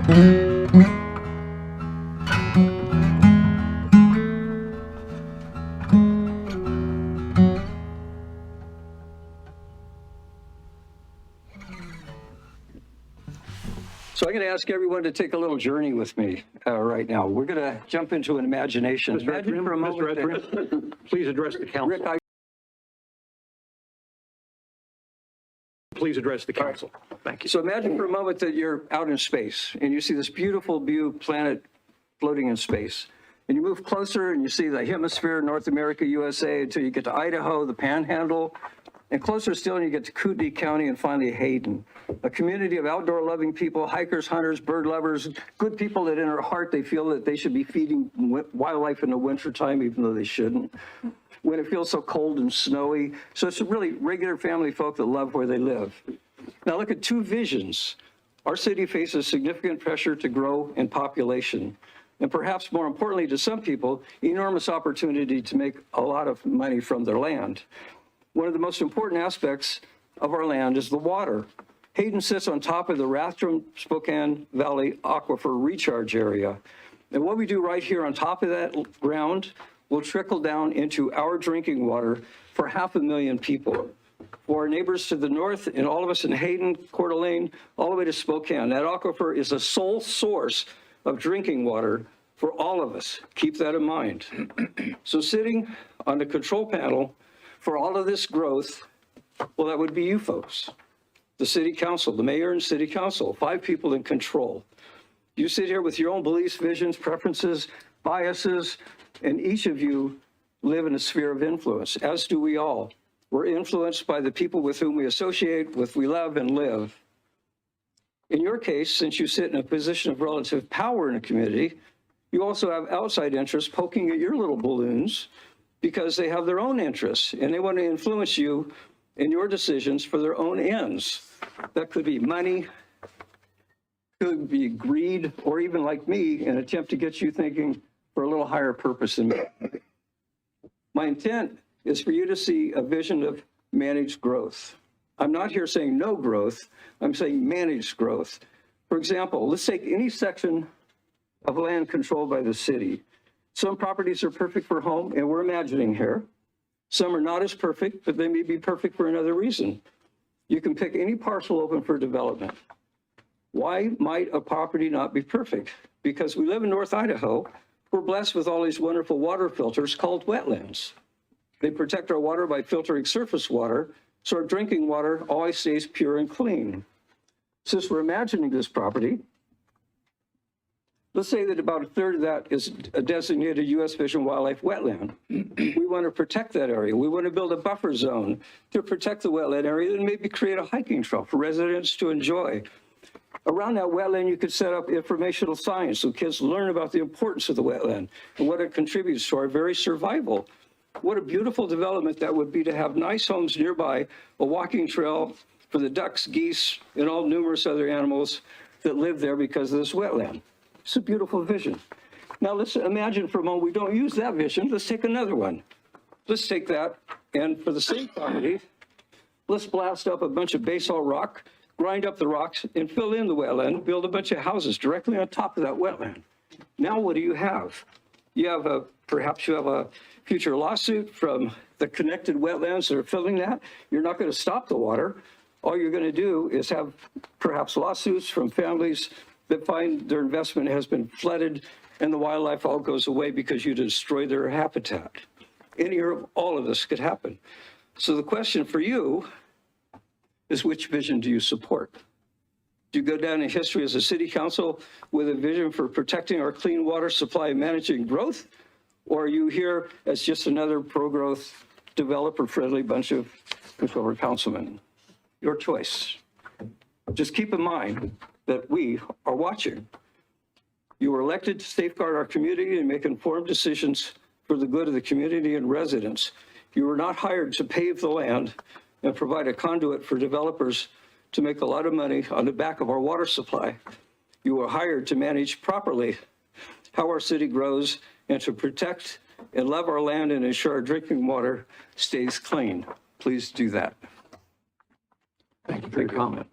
So I'm going to ask everyone to take a little journey with me right now. We're going to jump into an imagination. Imagine for a moment Mr. please address the council. Rick, Please address the council. Thank you. So imagine for a moment that you're out in space and you see this beautiful blue planet floating in space. And you move closer and you see the hemisphere, North America, USA, until you get to Idaho, the Panhandle, and closer still, and you get to Kootenai County and finally Hayden, a community of outdoor-loving people, hikers, hunters, bird lovers, good people that in their heart they feel that they should be feeding wildlife in the wintertime, even though they shouldn't, when it feels so cold and snowy. So it's really regular family folk that love where they live. Now look at two visions. Our city faces significant pressure to grow in population, and perhaps more importantly to some people, enormous opportunity to make a lot of money from their land. One of the most important aspects of our land is the water. Hayden sits on top of the Rathdrum-Spokane Valley Aquifer recharge area. And what we do right here on top of that ground will trickle down into our drinking water for 500,000 people. For our neighbors to the north and all of us in Hayden, Coeur d'Alene, all the way to Spokane. That aquifer is a sole source of drinking water for all of us. Keep that in mind. So sitting on the control panel for all of this growth, well, that would be you folks. The city council, the mayor and city council, 5 people in control. You sit here with your own beliefs, visions, preferences, biases, and each of you live in a sphere of influence, as do we all. We're influenced by the people with whom we associate, with we love and live. In your case, since you sit in a position of relative power in a community, you also have outside interests poking at your little balloons because they have their own interests and they want to influence you in your decisions for their own ends. That could be money, could be greed, or even like me, an attempt to get you thinking for a little higher purpose than me. My intent is for you to see a vision of managed growth. I'm not here saying no growth, I'm saying managed growth. For example, let's take any section of land controlled by the city. Some properties are perfect for home, and we're imagining here. Some are not as perfect, but they may be perfect for another reason. You can pick any parcel open for development. Why might a property not be perfect? Because we live in North Idaho, we're blessed with all these wonderful water filters called wetlands. They protect our water by filtering surface water, so our drinking water always stays pure and clean. Since we're imagining this property, let's say that about 1/3 of that is a designated U.S. Fish and Wildlife wetland. We want to protect that area. We want to build a buffer zone to protect the wetland area and maybe create a hiking trail for residents to enjoy. Around that wetland, you could set up informational signs so kids learn about the importance of the wetland and what it contributes to our very survival. What a beautiful development that would be to have nice homes nearby, a walking trail for the ducks, geese, and all numerous other animals that live there because of this wetland. It's a beautiful vision. Now let's imagine for a moment we don't use that vision. Let's take another one. Let's take that, and for the same property, let's blast up a bunch of basalt rock, grind up the rocks, and fill in the wetland, build a bunch of houses directly on top of that wetland. Now what do you have? You have perhaps you have a future lawsuit from the connected wetlands that are filling that. You're not going to stop the water. All you're going to do is have perhaps lawsuits from families that find their investment has been flooded and the wildlife all goes away because you destroy their habitat. Any or all of this could happen. So the question for you is, which vision do you support? Do you go down in history as a city council with a vision for protecting our clean water supply and managing growth? Or are you here as just another pro-growth, developer-friendly bunch of controller councilmen? Your choice. Just keep in mind that we are watching. You were elected to safeguard our community and make informed decisions for the good of the community and residents. You were not hired to pave the land and provide a conduit for developers to make a lot of money on the back of our water supply. You were hired to manage properly how our city grows and to protect and love our land and ensure our drinking water stays clean. Please do that. Thank you for your comment.